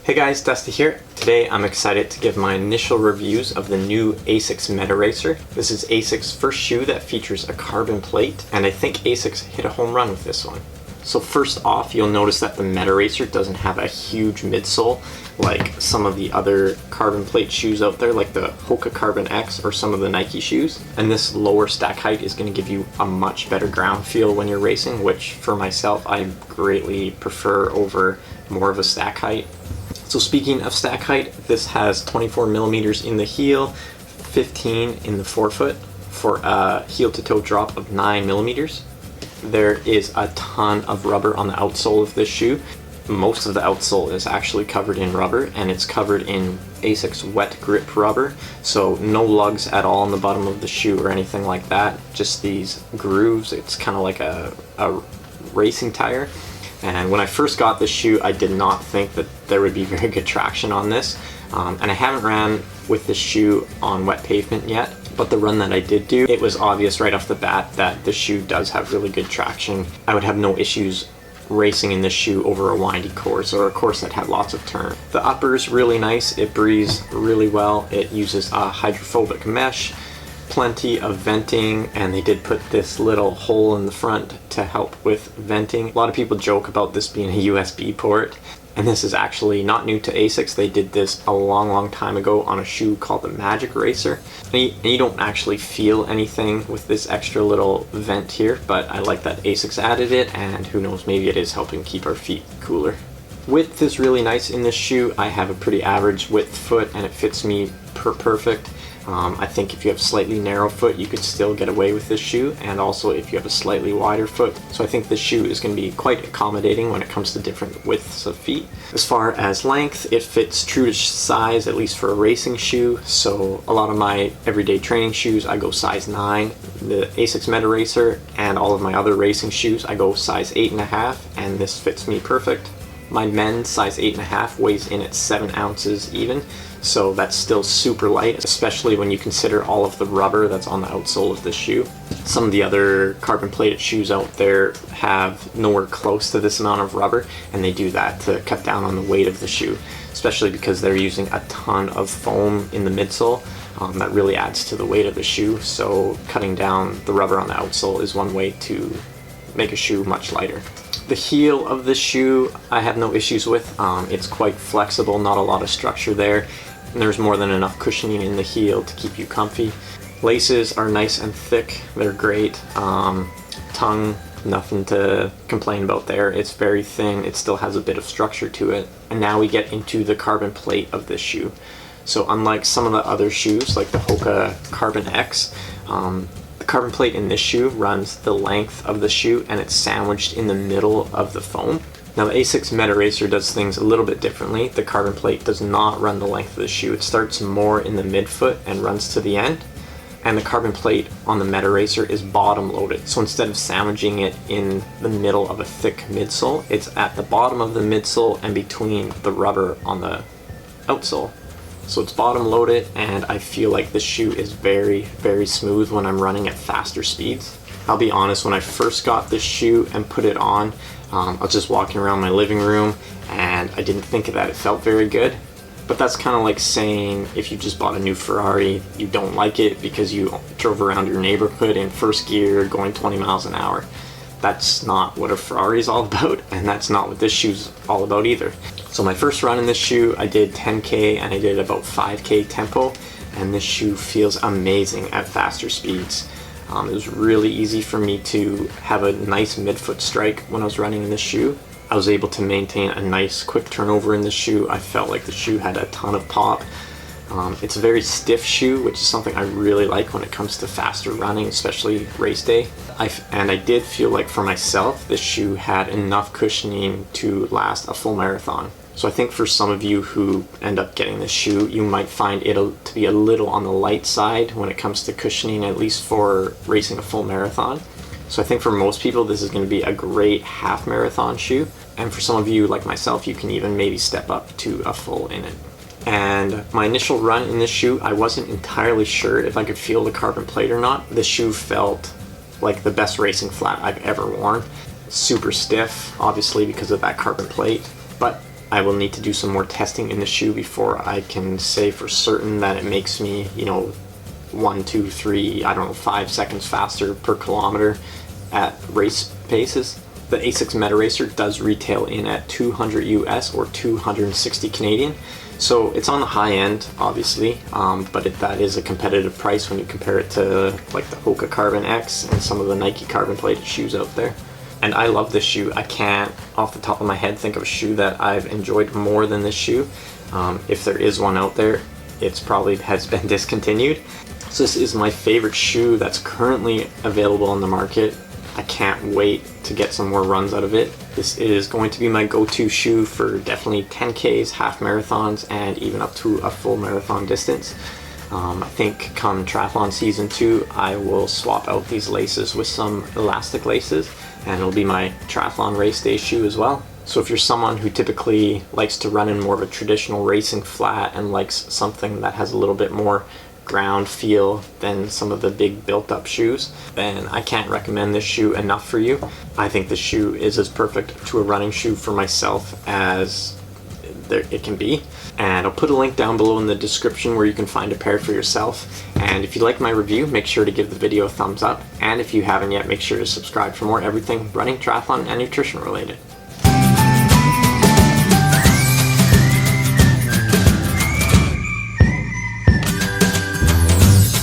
Hey guys, Dusty here. Today I'm excited to give my initial reviews of the new Asics MetaRacer. This is Asics' first shoe that features a carbon plate, and I think Asics hit a home run with this one. So first off, you'll notice that the MetaRacer doesn't have a huge midsole like some of the other carbon plate shoes out there, like the Hoka Carbon X or some of the Nike shoes. And this lower stack height is going to give you a much better ground feel when you're racing, which for myself I greatly prefer over more of a stack height. So speaking of stack height, this has 24 millimeters in the heel, 15 in the forefoot for a heel to toe drop of 9 millimeters. There is a ton of rubber on the outsole of this shoe. Most of the outsole is actually covered in rubber, and it's covered in Asics wet grip rubber, so no lugs at all on the bottom of the shoe or anything like that, just these grooves. It's kind of like a racing tire. And when I first got this shoe, I did not think that there would be very good traction on this. And I haven't ran with this shoe on wet pavement yet, but the run that I did do, it was obvious right off the bat that the shoe does have really good traction. I would have no issues racing in this shoe over a windy course or a course that had lots of turn. The upper is really nice. It breathes really well. It uses a hydrophobic mesh, plenty of venting, and they did put this little hole in the front to help with venting. A lot of people joke about this being a USB port, and this is actually not new to Asics. They did this a long time ago on a shoe called the Magic Racer. And you don't actually feel anything with this extra little vent here, but I like that Asics added it, and who knows, maybe it is helping keep our feet cooler. Width is really nice in this shoe. I have a pretty average width foot and it fits me perfect. I think if you have slightly narrow foot, you could still get away with this shoe, and also if you have a slightly wider foot. So I think this shoe is going to be quite accommodating when it comes to different widths of feet. As far as length, it fits true to size, at least for a racing shoe. So a lot of my everyday training shoes, I go size 9. The Asics MetaRacer and all of my other racing shoes, I go size 8.5, and this fits me perfect. My men's size 8.5 weighs in at 7 ounces even, so that's still super light, especially when you consider all of the rubber that's on the outsole of this shoe. Some of the other carbon plated shoes out there have nowhere close to this amount of rubber, and they do that to cut down on the weight of the shoe, especially because they're using a ton of foam in the midsole. That really adds to the weight of the shoe, so cutting down the rubber on the outsole is one way to make a shoe much lighter. The heel of this shoe I have no issues with. It's quite flexible, not a lot of structure there, and there's more than enough cushioning in the heel to keep you comfy. Laces are nice and thick, they're great. Tongue, nothing to complain about there. It's very thin, it still has a bit of structure to it. And now we get into the carbon plate of this shoe. So unlike some of the other shoes, like the Hoka Carbon X, the carbon plate in this shoe runs the length of the shoe, and it's sandwiched in the middle of the foam. Now the Asics MetaRacer does things a little bit differently. The carbon plate does not run the length of the shoe. It starts more in the midfoot and runs to the end. And the carbon plate on the MetaRacer is bottom loaded. So instead of sandwiching it in the middle of a thick midsole, it's at the bottom of the midsole and between the rubber on the outsole. So it's bottom loaded, and I feel like this shoe is very smooth when I'm running at faster speeds. I'll be honest, when I first got this shoe and put it on, I was just walking around my living room and I didn't think that it felt very good. But that's kind of like saying if you just bought a new Ferrari, you don't like it because you drove around your neighborhood in first gear going 20 miles an hour. That's not what a Ferrari is all about, and that's not what this shoe's all about either. So my first run in this shoe, I did 10K and I did about 5K tempo, and this shoe feels amazing at faster speeds. It was really easy for me to have a nice midfoot strike when I was running in this shoe. I was able to maintain a nice quick turnover in the shoe. I felt like the shoe had a ton of pop. It's a very stiff shoe, which is something I really like when it comes to faster running, especially race day. And I did feel like for myself, this shoe had enough cushioning to last a full marathon. So I think for some of you who end up getting this shoe, you might find it to be a little on the light side when it comes to cushioning, at least for racing a full marathon. So I think for most people, this is going to be a great half marathon shoe. And for some of you, like myself, you can even maybe step up to a full in it. And my initial run in this shoe, I wasn't entirely sure if I could feel the carbon plate or not. The shoe felt like the best racing flat I've ever worn. Super stiff, obviously because of that carbon plate, but I will need to do some more testing in the shoe before I can say for certain that it makes me, 1, 2, 3, I don't know, 5 seconds faster per kilometer at race paces. The Asics MetaRacer does retail in at 200 US or 260 Canadian. So it's on the high end, obviously, but that is a competitive price when you compare it to like the Hoka Carbon X and some of the Nike carbon plated shoes out there. And I love this shoe. I can't, off the top of my head, think of a shoe that I've enjoyed more than this shoe. If there is one out there, it's probably has been discontinued. So this is my favorite shoe that's currently available on the market. I can't wait to get some more runs out of it. This is going to be my go-to shoe for definitely 10Ks, half marathons, and even up to a full marathon distance. I think come triathlon season 2, I will swap out these laces with some elastic laces, and it'll be my triathlon race day shoe as well. So if you're someone who typically likes to run in more of a traditional racing flat and likes something that has a little bit more ground feel than some of the big built-up shoes, then I can't recommend this shoe enough for you. I think this shoe is as perfect to a running shoe for myself as it can be. And I'll put a link down below in the description where you can find a pair for yourself. And if you like my review, make sure to give the video a thumbs up. And if you haven't yet, make sure to subscribe for more everything running, triathlon, and nutrition related.